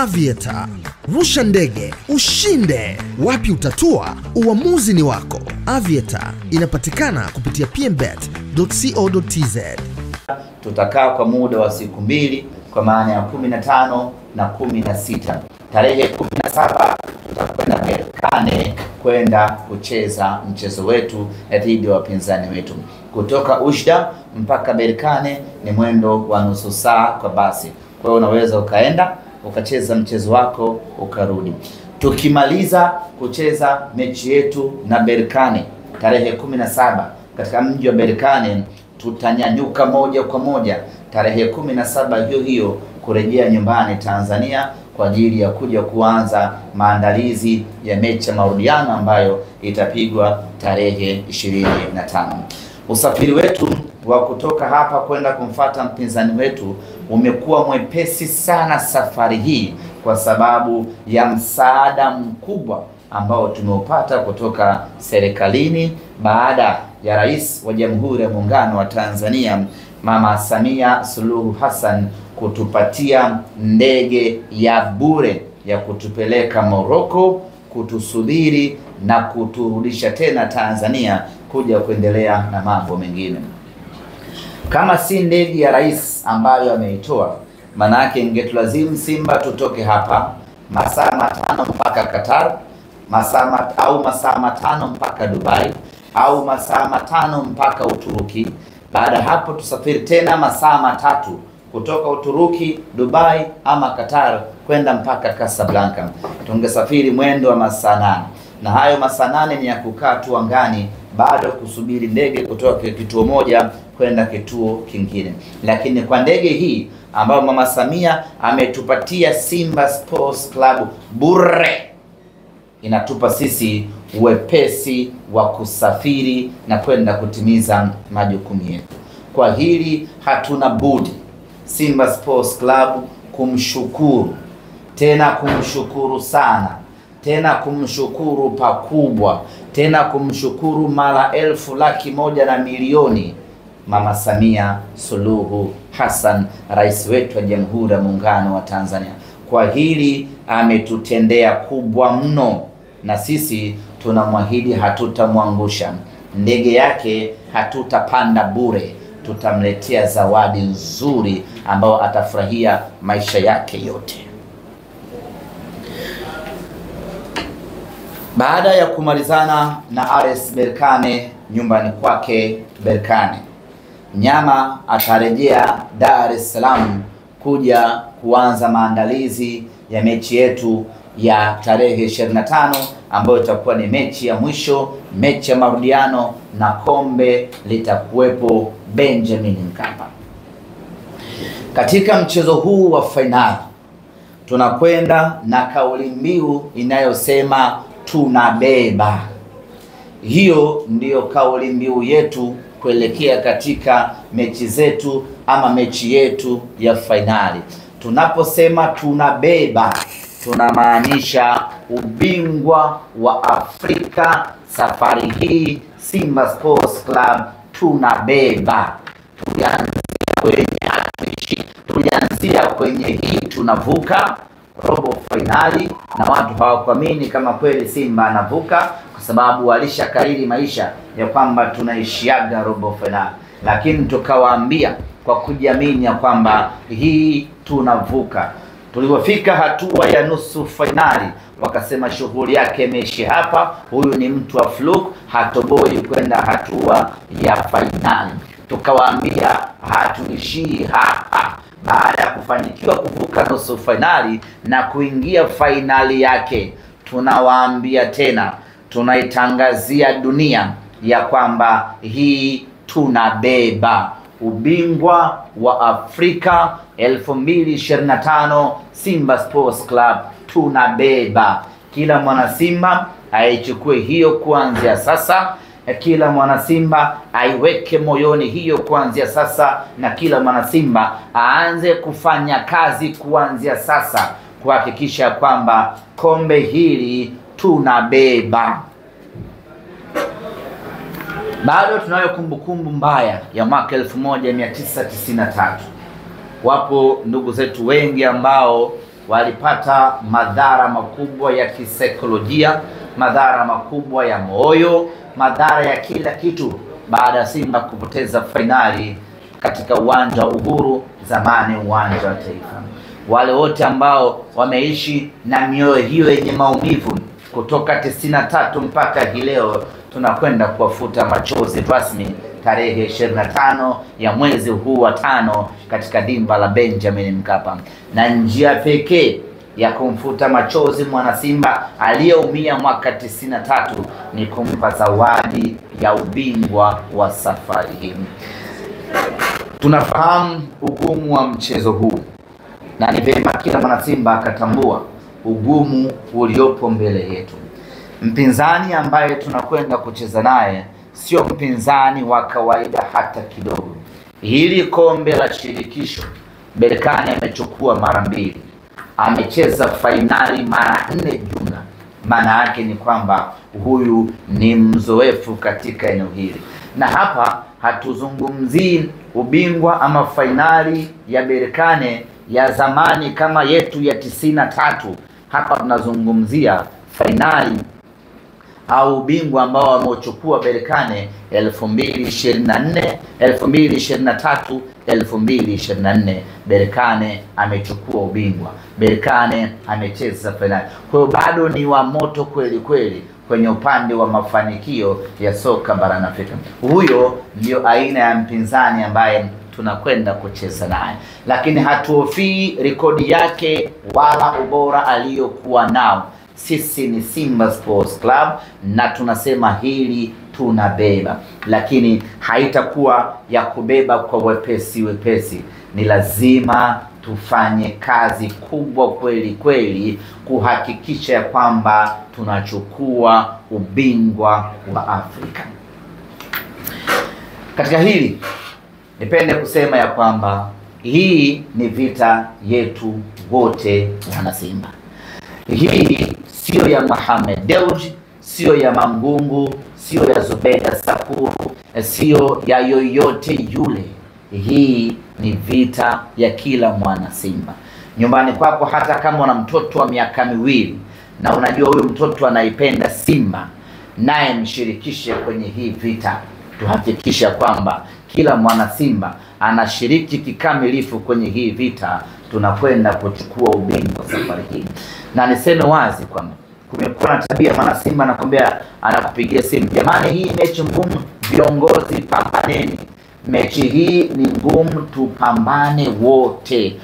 Aviator. Rusha ndege, ushinde. Wapi utatua? Uamuzi ni wako. Aviator inapatikana kupitia pmbet.co.tz. Tutakaa kwa muda wa siku 2 kwa maana ya 15 na 16. Tarehe 17 tutakwenda Berkane kwenda kucheza mchezo wetu dhidi ya wapinzani wetu. Kutoka Oujda mpaka Berkane ni mwendo wa nusu saa kwa basi. Kwa hiyo unaweza ukaenda ukacheza mchezo wako ukarudi. Tukimaliza kucheza mechi yetu na Berkane tarehe 17 katika mji wa Berkane, tutanyanyuka moja kwa moja tarehe 17 hiyo hiyo kurejea nyumbani Tanzania kwa ajili ya kuja kuanza maandalizi ya mechi ya marudiano ambayo itapigwa tarehe 25. Usafiri wetu wa kutoka hapa kwenda kumfuata mpinzani wetu umekuwa mwepesi sana safari hii kwa sababu ya msaada mkubwa ambao tumeupata kutoka serikalini baada ya Rais wa Jamhuri ya Muungano wa Tanzania Mama Samia Suluhu Hassan kutupatia ndege ya bure ya kutupeleka Morocco, kutusubiri na kuturudisha tena Tanzania kuja kuendelea na mambo mengine. Kama si ndege ya rais ambayo ameitoa, maana yake ingetulazimu Simba tutoke hapa masaa 5 mpaka Qatar, masaa 5 mpaka Dubai, au masaa 5 mpaka Uturuki. Baada hapo tusafiri tena masaa 3 kutoka Uturuki, Dubai ama Qatar kwenda mpaka Casablanca. Tungesafiri mwendo wa masaa 8. Na hayo masaa 8 ni ya kukaa tu angani bado kusubiri ndege kutoka kituo moja kwenda kituo kingine. Lakini kwa ndege hii ambayo Mama Samia ametupatia Simba Sports Club bure, inatupa sisi uwepesi wa kusafiri na kwenda kutimiza majukumu yetu. Kwa hili hatuna budi Simba Sports Club kumshukuru, tena kumshukuru sana, tena kumshukuru pakubwa, tena kumshukuru mara 1,100,000 Mama Samia Suluhu Hassan, rais wetu wa Jamhuri ya Muungano wa Tanzania. Kwa hili ametutendea kubwa mno, na sisi tunamwahidi hatutamwangusha. Ndege yake hatutapanda bure, tutamletea zawadi nzuri ambayo atafurahia maisha yake yote. Baada ya kumalizana na RS Berkane nyumbani kwake Berkane, Nyama atarejea Dar es Salaam kuja kuanza maandalizi ya mechi yetu ya tarehe 25 ambayo itakuwa ni mechi ya mwisho, mechi ya marudiano, na kombe litakuwepo Benjamin Mkapa. Katika mchezo huu wa fainali tunakwenda na kauli mbiu inayosema tunabeba. Hiyo ndiyo kauli mbiu yetu kuelekea katika mechi zetu ama mechi yetu ya fainali. Tunaposema tunabeba, tunamaanisha ubingwa wa Afrika. Safari hii Simba Sports Club tunabeba. Tulianzia kwenye hii tunavuka robo finali, na watu hawakuamini kama kweli Simba anavuka, kwa sababu walishakariri maisha ya kwamba tunaishiaga robo finali. Lakini tukawaambia kwa kujiamini ya kwamba hii tunavuka. Tulipofika hatua ya nusu finali, wakasema shughuli yake imeishia hapa, huyu ni mtu wa fluke, hatoboi kwenda hatua ya finali. Tukawaambia hatuishii hapa. Baada ya kufanikiwa kuvuka nusu finali na kuingia finali yake, tunawaambia tena, tunaitangazia dunia ya kwamba hii tunabeba ubingwa wa Afrika 2025. Simba Sports Club tunabeba. Kila mwana Simba aichukue hiyo kuanzia sasa, kila mwana Simba aiweke moyoni hiyo kuanzia sasa, na kila mwana Simba aanze kufanya kazi kuanzia sasa kuhakikisha kwamba kombe hili tunabeba. Bado tunayo kumbukumbu mbaya ya mwaka 1993. Wapo ndugu zetu wengi ambao walipata madhara makubwa ya kisaikolojia, madhara makubwa ya moyo, madhara ya kila kitu baada ya Simba kupoteza fainali katika uwanja wa Uhuru, zamani uwanja wa Taifa. Wale wote ambao wameishi na mioyo hiyo yenye maumivu kutoka 93 mpaka hii leo, tunakwenda kuwafuta machozi rasmi tarehe 25 ya mwezi huu wa 5 katika dimba la Benjamin Mkapa. Na njia pekee ya kumfuta machozi mwana Simba aliyeumia mwaka 93 ni kumpa zawadi ya ubingwa wa safari hii. Tunafahamu ugumu wa mchezo huu, na ni vyema kila mwana Simba akatambua ugumu uliopo mbele yetu. Mpinzani ambaye tunakwenda kucheza naye sio mpinzani wa kawaida hata kidogo. Hili kombe la shirikisho Berkane amechukua mara 2. Amecheza fainali mara 4 jumla. Maana yake ni kwamba huyu ni mzoefu katika eneo hili. Na hapa hatuzungumzii ubingwa ama fainali ya Berkane ya zamani kama yetu ya 93. Hapa tunazungumzia fainali au ubingwa ambao wamechukua Berkane 2024, 2023, 2024. Berkane amechukua ubingwa. Berkane amecheza fainali. Kwa hiyo bado ni wa moto kweli kweli kwenye upande wa mafanikio ya soka barani Afrika. Huyo ndio aina ya mpinzani ambaye tunakwenda kucheza naye, lakini hatuhofii rekodi yake wala ubora aliyokuwa nao. Sisi ni Simba Sports Club na tunasema hili tunabeba, lakini haitakuwa ya kubeba kwa wepesi. Ni lazima tufanye kazi kubwa kweli kweli kuhakikisha ya kwamba tunachukua ubingwa wa Afrika. Katika hili nipende kusema ya kwamba hii ni vita yetu wote wana Simba. Hii sio ya Mohamed Dewji, sio ya Mangungu, sio ya Zubeda Sakuru, sio ya yoyote yule. Hii ni vita ya kila mwana Simba. Nyumbani kwako, hata kama una mtoto wa miaka 2 na unajua huyu mtoto anaipenda Simba, naye mshirikishe kwenye hii vita. Tuhakikisha kwamba kila mwana Simba anashiriki kikamilifu kwenye hii vita. Tunakwenda kuchukua ubingwa safari hii. Na niseme wazi kwamba kumekuwa na tabia mwana Simba anakwambia, anakupigia simu, jamani hii mechi ngumu, viongozi pambaneni. Mechi hii ni ngumu, tupambane wote.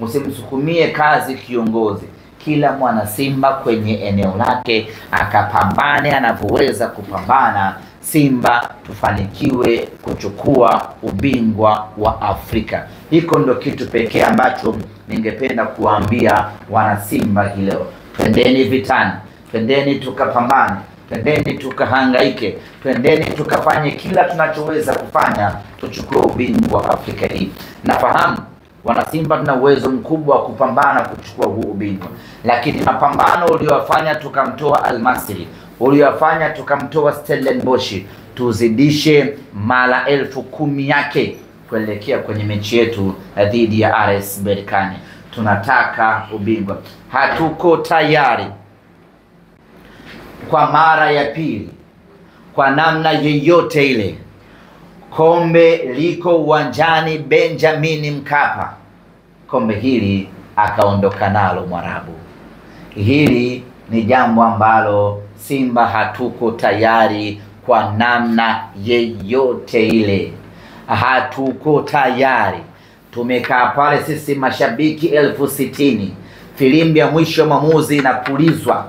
Usimsukumie kazi kiongozi. Kila mwana Simba kwenye eneo lake akapambane anavyoweza kupambana. Simba tufanikiwe kuchukua ubingwa wa Afrika. Hiko ndio kitu pekee ambacho ningependa kuambia wana Simba hii leo. Twendeni vitani, twendeni tukapambane, twendeni tukahangaike, twendeni tukafanye kila tunachoweza kufanya tuchukue ubingwa wa Afrika hii. Nafahamu wana Simba tuna uwezo mkubwa wa kupambana kuchukua huu ubingwa, lakini mapambano uliowafanya tukamtoa Al-Masry, uliowafanya tukamtoa Stellenbosch, tuzidishe mara 10,000 yake kuelekea kwenye mechi yetu dhidi ya RS Berkane. Tunataka ubingwa. Hatuko tayari kwa mara ya pili kwa namna yeyote ile. Kombe liko uwanjani Benjamin Mkapa. Kombe hili akaondoka nalo Mwarabu. Hili ni jambo ambalo Simba hatuko tayari kwa namna yeyote ile. Hatuko tayari. Tumekaa pale sisi mashabiki 60,000. Filimbi ya mwisho maamuzi inapulizwa.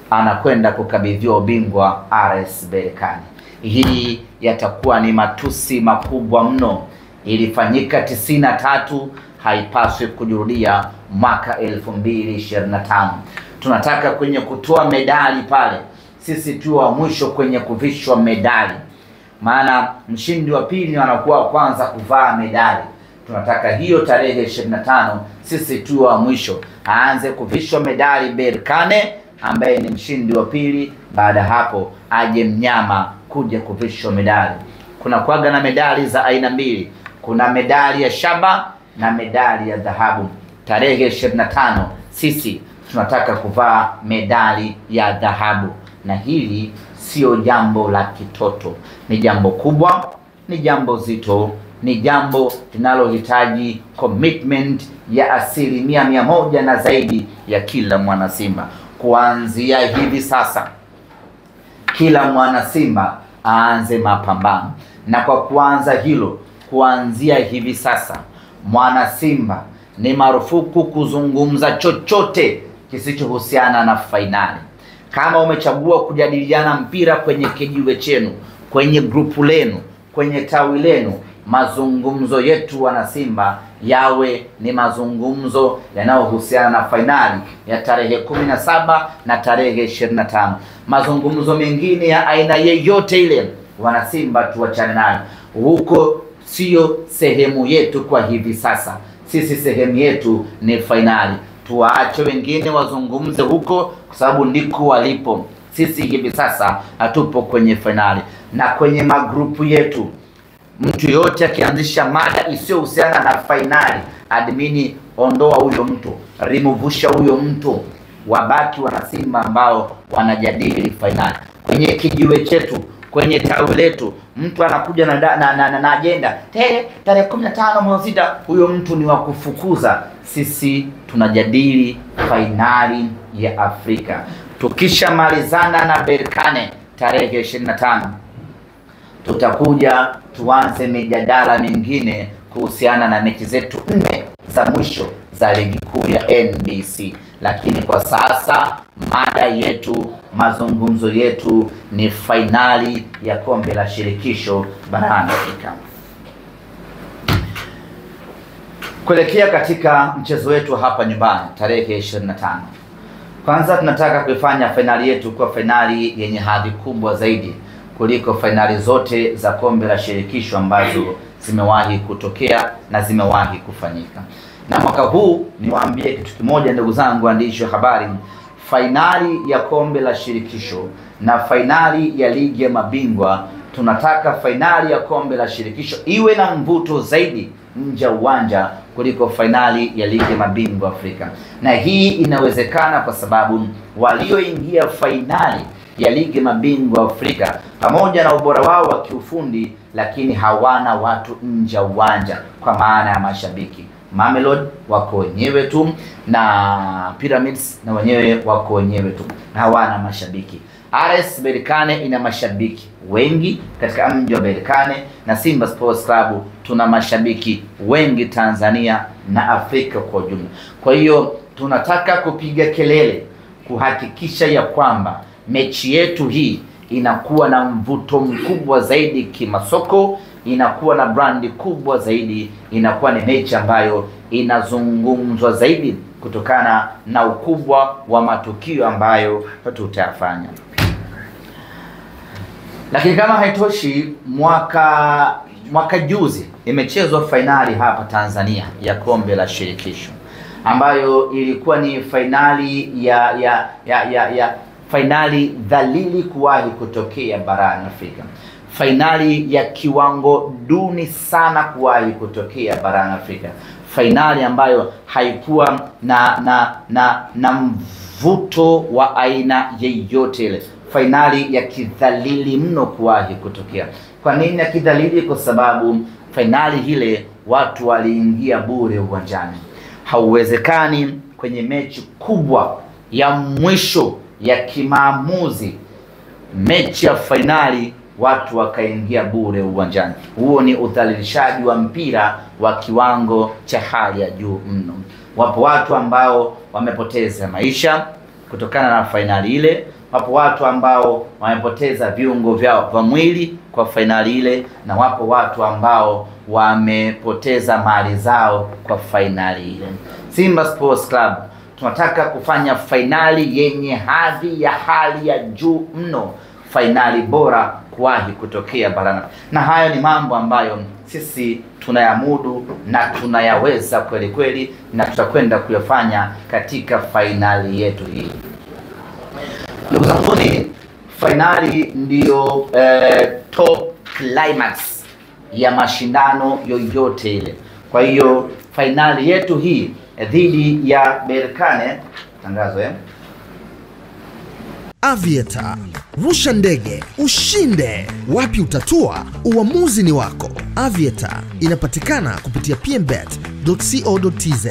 Anakwenda kukabidhiwa ubingwa RS Berkane. Hii yatakuwa ni matusi makubwa mno. Ilifanyika 93, haipaswi kujirudia mwaka 2025. Tunataka kwenye kutoa medali pale sisi tu wa mwisho kwenye kuvishwa medali. Maana mshindi wa pili anakuwa wa kwanza kuvaa medali. Tunataka hiyo tarehe 25 sisi tu wa mwisho aanze kuvishwa medali Berkane ambaye ni mshindi wa pili. Baada hapo aje mnyama kuja kuvishwa medali. Kuna kuaga na medali za aina mbili. Kuna medali ya shaba na medali ya dhahabu. Tarehe 25 sisi tunataka kuvaa medali ya dhahabu, na hili sio jambo la kitoto, ni jambo kubwa, ni jambo zito, ni jambo linalohitaji commitment ya 100% na zaidi ya kila mwana Simba. Kuanzia hivi sasa, kila mwana Simba aanze mapambano, na kwa kuanza hilo, kuanzia hivi sasa, mwana Simba ni marufuku kuzungumza chochote kisichohusiana na fainali. Kama umechagua kujadiliana mpira kwenye kijiwe chenu, kwenye grupu lenu, kwenye tawi lenu, mazungumzo yetu wana Simba yawe ni mazungumzo yanayohusiana na fainali ya tarehe 17 na tarehe 25. Mazungumzo mengine ya aina yeyote ile, wana Simba tuachane nayo. Huko sio sehemu yetu kwa hivi sasa. Sisi sehemu yetu ni fainali. Tuwaache wengine wazungumze huko, kwa sababu ndiko walipo. Sisi hivi sasa hatupo kwenye fainali. Na kwenye magrupu yetu, mtu yote akianzisha mada isiyohusiana na fainali, admini ondoa huyo mtu, removusha huyo mtu, wabaki wana Simba ambao wanajadili fainali. Kwenye kijiwe chetu, kwenye tawi letu, mtu anakuja na agenda tarehe 15 mwezi 6, huyo mtu ni wa kufukuza. Sisi tunajadili fainali ya Afrika. Tukishamalizana na Berkane tarehe 25, tutakuja tuanze mijadala mingine kuhusiana na mechi zetu 4 za mwisho za ligi kuu ya NBC. Lakini kwa sasa mada yetu, mazungumzo yetu ni fainali ya kombe la shirikisho barani Afrika. Kuelekea katika mchezo wetu hapa nyumbani tarehe 25, kwanza tunataka kuifanya fainali yetu kwa fainali yenye hadhi kubwa zaidi kuliko fainali zote za kombe la shirikisho ambazo zimewahi kutokea na zimewahi kufanyika. Na mwaka huu niwaambie kitu kimoja, ndugu zangu waandishi wa habari, fainali ya kombe la shirikisho na fainali ya ligi ya mabingwa, tunataka fainali ya kombe la shirikisho iwe na mvuto zaidi nje ya uwanja kuliko fainali ya ligi ya mabingwa Afrika. Na hii inawezekana kwa sababu walioingia fainali ya ligi ya mabingwa Afrika, pamoja na ubora wao wa kiufundi, lakini hawana watu nje ya uwanja, kwa maana ya mashabiki. Mamelodi wako wenyewe tu, na Pyramids na wenyewe wako wenyewe tu, hawana mashabiki. RS Berkane ina mashabiki wengi katika mji wa Berkane, na Simba Sports Club tuna mashabiki wengi Tanzania na Afrika kwa ujumla. Kwa hiyo tunataka kupiga kelele kuhakikisha ya kwamba mechi yetu hii inakuwa na mvuto mkubwa zaidi kimasoko, inakuwa na brandi kubwa zaidi, inakuwa ni mechi ambayo inazungumzwa zaidi kutokana na ukubwa wa matukio ambayo tutayafanya. Lakini kama haitoshi, mwaka juzi imechezwa fainali hapa Tanzania ya kombe la shirikisho, ambayo ilikuwa ni fainali ya fainali dhalili kuwahi kutokea barani Afrika. Fainali ya kiwango duni sana kuwahi kutokea barani Afrika. Fainali ambayo haikuwa na mvuto wa aina yeyote ile. Fainali ya kidhalili mno kuwahi kutokea. Kwa nini ya kidhalili? Kwa sababu fainali ile watu waliingia bure uwanjani. Hauwezekani kwenye mechi kubwa ya mwisho ya kimaamuzi, mechi ya fainali, watu wakaingia bure uwanjani. Huo ni udhalilishaji wa mpira wa kiwango cha hali ya juu mno. Wapo watu ambao wamepoteza maisha kutokana na fainali ile. Wapo watu ambao wamepoteza viungo vyao vya mwili kwa fainali ile, na wapo watu ambao wamepoteza mali zao kwa fainali ile. Simba Sports Club tunataka kufanya fainali yenye hadhi ya hali ya juu mno, fainali bora kuwahi kutokea barani. Na hayo ni mambo ambayo sisi tunayamudu na tunayaweza kweli kweli, na tutakwenda kuyafanya katika fainali yetu hii. Ndugu zangu, fainali ndiyo top climax ya mashindano yoyote ile. Kwa hiyo fainali yetu hii dhidi ya Berkane, tangazo Aviator, rusha ndege, ushinde. Wapi utatua? Uamuzi ni wako. Aviator inapatikana kupitia pmbet.co.tz.